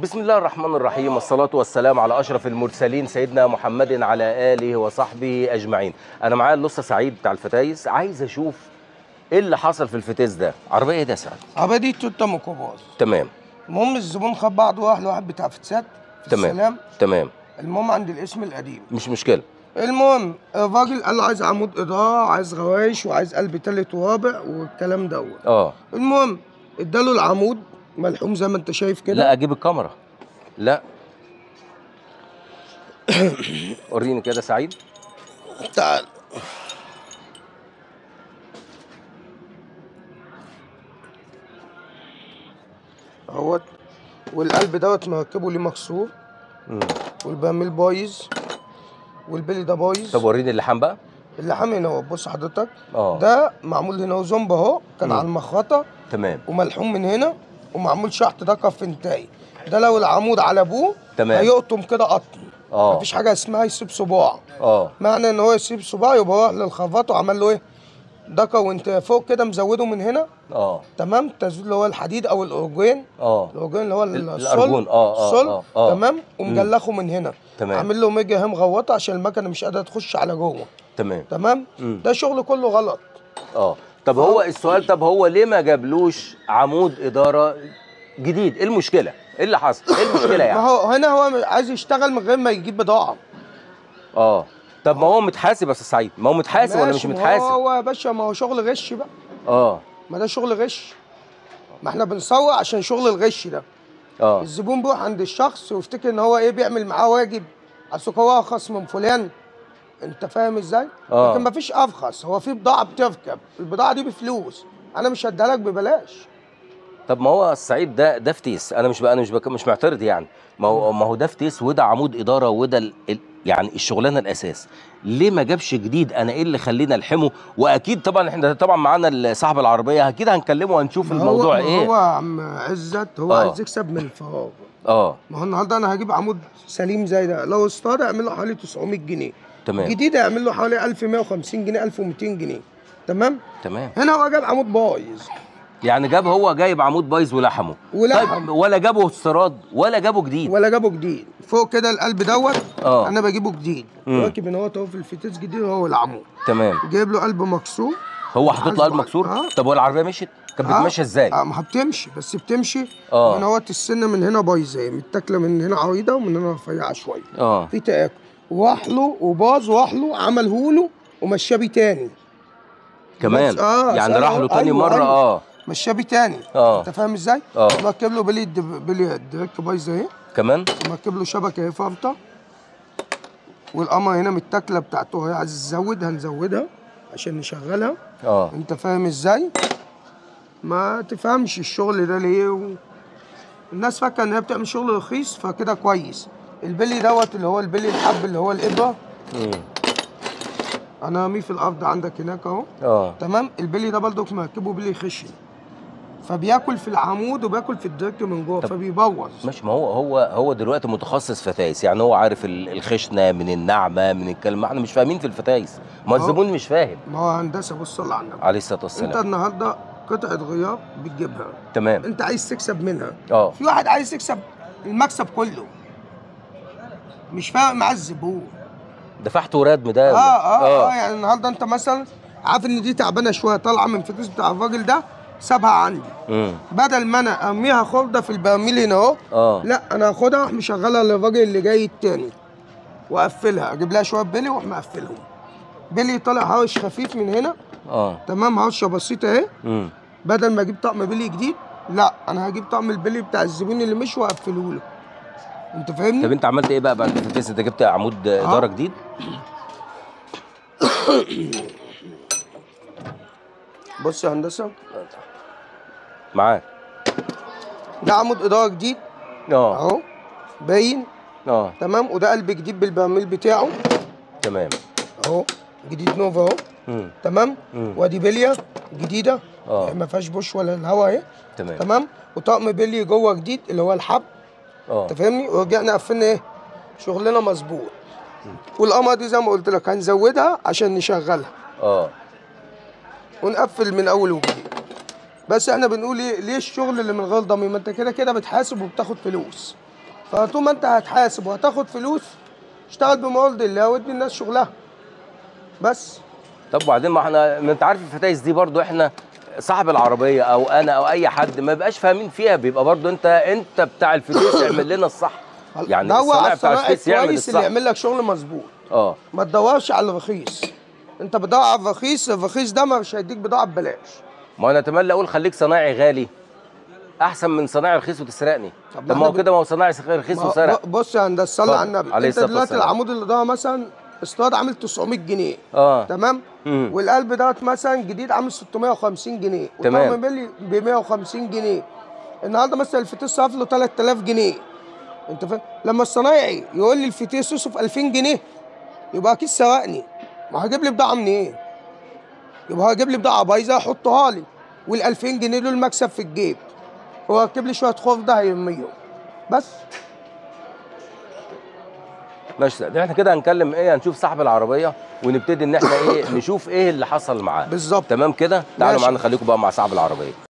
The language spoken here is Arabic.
بسم الله الرحمن الرحيم، والصلاة والسلام على أشرف المرسلين سيدنا محمد على آله وصحبه أجمعين. أنا معايا اللصة سعيد بتاع الفتايس، عايز أشوف إيه اللي حصل في الفتيس ده. عربية إيه ده يا سعيد؟ عربية دي تويوتا ميكروباص. تمام. المهم الزبون خد بعض وراح لواحد بتاع فتسات في تمام. السلام. تمام. المهم عند الاسم القديم. مش مشكلة. المهم الراجل قال له عايز عمود إضاءة، عايز غوايش، وعايز قلب تالت ورابع والكلام دوت. المهم اداله العمود ملحوم زي ما انت شايف كده. لا أجيب الكاميرا. لا وريني كده سعيد. تعال. اهوت، والقلب دوت مركبه ليه مكسور، والبرميل بايظ، والبلي ده بايظ. طب وريني اللحام بقى. اللحام هنا اهو، بص حضرتك. ده معمول هنا زومبا اهو، كان على المخرطه. تمام. وملحوم من هنا، ومعمول شحط ده كفنتاي. ده لو العمود على ابوه تمام هيقطم كده قطم. مفيش حاجه اسمها يسيب صباع. معنى ان هو يسيب صباع يبقى هو للخرطه وعمل له ايه؟ دكه، وانت فوق كده مزوده من هنا. تمام. تزويد اللي هو الحديد او الارجين. الارجين اللي هو الصلب. الصلب. تمام. ومجلخه من هنا. تمام. عامل له ميجا هم غوطه عشان المكنه مش قادره تخش على جوه. تمام. تمام. ده شغل كله غلط. طب هو السؤال، طب هو ليه ما جابلوش عمود اداره جديد؟ ايه المشكله؟ ايه اللي حصل؟ ايه المشكله يعني؟ ما هو هنا هو عايز يشتغل من غير ما يجيب بضاعه. طب ما هو متحاسب يا استاذ سعيد، ما هو متحاسب ولا مش متحاسب؟ هو يا باشا، ما هو شغل غش بقى. ما ده شغل غش. ما احنا بنسوق عشان شغل الغش ده. الزبون بيروح عند الشخص ويفتكر ان هو ايه، بيعمل معاه واجب، اصل هو ارخص من فلان. انت فاهم ازاي؟ لكن ما فيش ارخص، هو في بضاعه بتركب، البضاعه دي بفلوس، انا مش هديها لك ببلاش. طب ما هو السعيد ده فتيس، انا مش معترض يعني. ما هو ده فتيس، وده عمود اداره، وده يعني الشغلانه الاساس. ليه ما جابش جديد؟ انا ايه اللي خلينا نلحمه؟ واكيد طبعا احنا طبعا معانا صاحب العربيه، اكيد هنكلمه وهنشوف الموضوع ايه. هو عم عزت هو عايز يكسب من الفراغ. ما هو النهارده انا هجيب عمود سليم زي ده، لو استاد اعمل له حوالي 900 جنيه. تمام. جديد اعمل له حوالي 1150 جنيه 1200 جنيه. تمام. تمام. هنا هو جاب عمود بايظ. يعني هو جايب عمود بايظ ولحمه. طيب ولا جابه استيراد ولا جابه جديد؟ فوق كده القلب دوت. انا بجيبه جديد. راكب ان هو في الفتيس جديد هو العمود. تمام. جايب له قلب مكسور. هو حاطط له قلب مكسور؟ طب هو العربيه مشيت؟ كانت بتمشي ازاي؟ ما بتمشي، بس بتمشي. من اهوت السنه من هنا بايظه، متاكله من هنا عريضه ومن هنا رفيعه شويه. في تاكل. واحله وباظ، واحله عمله له ومشاه بيه تاني كمان. يعني راح له تاني مره. مشاه بيه تاني. انت فاهم ازاي؟ مركب له بلي الدريك بايظه اهي كمان، ومركب له شبكه اهي فارطه، والقمر هنا متاكله بتاعته اهي، عايز تزود هنزودها عشان نشغلها. انت فاهم ازاي؟ ما تفهمش الشغل ده ليه الناس فاكره ان هي بتعمل شغل رخيص فكده كويس. البلي دوت اللي هو البلي الحب اللي هو الابره. انا راميه في الارض عندك هناك اهو. تمام. البلي ده برضك مركبه بلي خشن، فبياكل في العمود وبياكل في الدرك من جوه فبيبوظ. ماشي. ما هو دلوقتي متخصص فتايس، يعني هو عارف الخشنه من الناعمه من الكلام. احنا مش فاهمين في الفتايس، ما الزبون مش فاهم. ما هو هندسه، بص صل على النبي عليه الصلاه والسلام. انت النهارده قطعه غيار بتجيبها. تمام. انت عايز تكسب منها. في واحد عايز يكسب المكسب كله، مش فاهم مع الزبون. دفعت وراد ده. يعني النهارده انت مثلا عارف ان دي تعبانه شويه، طالعه من فتيس بتاع الراجل ده، سابها عندي. بدل ما انا ارميها خرده في البرميل هنا اهو، لا انا هاخدها واروح مشغلها للراجل اللي جاي التاني واقفلها، اجيب لها شويه بلي واروح مقفلهم. بلي طالع هرش خفيف من هنا. تمام. هرشه بسيطه اهي. بدل ما اجيب طقم بلي جديد، لا انا هجيب طقم البلي بتاع الزبون اللي مشي واقفله له. انت فاهمني؟ طب انت عملت ايه بقى بعد الفتيس؟ انت جبت عمود اداره جديد؟ بص يا هندسه معاك. ده عمود اداره جديد اهو باين. تمام. وده قلب جديد بالبرميل بتاعه. تمام. اهو جديد نوفا اهو. تمام. وادي بليه جديده ما فيهاش بوش ولا الهوا اهي. تمام. وطقم بلي جوه جديد اللي هو الحب. انت فاهمني؟ ورجعنا قفلنا ايه شغلنا مظبوط. والقمر دي زي ما قلت لك هنزودها عشان نشغلها. ونقفل من اول وجديد. بس احنا بنقول ايه، ليه الشغل اللي من غير ضمير؟ ما انت كده كده بتحاسب وبتاخد فلوس. فطول ما انت هتحاسب وهتاخد فلوس اشتغل بما يرضي الله وادي الناس شغلها بس. طب وبعدين ما احنا، ما انت عارف الفتايس دي برضو احنا صاحب العربيه او انا او اي حد ما بيبقاش فاهمين فيها، بيبقى برضو انت بتاع الفتيس اعمل لنا الصح. يعني الصنايعي بتاع الفتيس يعمل الصح، اللي يعمل لك شغل مظبوط. ما تدورش على الرخيص، انت بتدور على الرخيص، الرخيص ده مش هيديك بضاعه ببلاش. ما انا اتمنى اقول خليك صنايعي غالي احسن من صنايعي رخيص وتسرقني. طب ما هو كده، ما هو صنايعي رخيص وسرق. بص يا هندسه صلي على النبي، انت دلوقتي العمود اللي ده مثلا استيراد عامل 900 جنيه تمام. والقلب دوت مثلا جديد عامل 650 جنيه تمام، ب 150 جنيه. النهارده مثلا الفتيس صرف له 3000 جنيه. انت فاهم؟ لما الصنايعي يقول لي الفتيس يصرف 2000 جنيه يبقى اكيد سرقني. ما هجيب لي بضاعه منين؟ إيه؟ يبقى هجيب لي بضاعه بايظه يحطها لي، وال 2000 جنيه دول المكسب في الجيب، هو ركب لي شويه خردة هيرميهم بس. ماشي، احنا كده هنكلم ايه، هنشوف صاحب العربيه ونبتدي ان احنا ايه نشوف ايه اللي حصل معاه بالظبط. تمام كده. تعالوا معانا، خليكم بقى مع صاحب العربيه.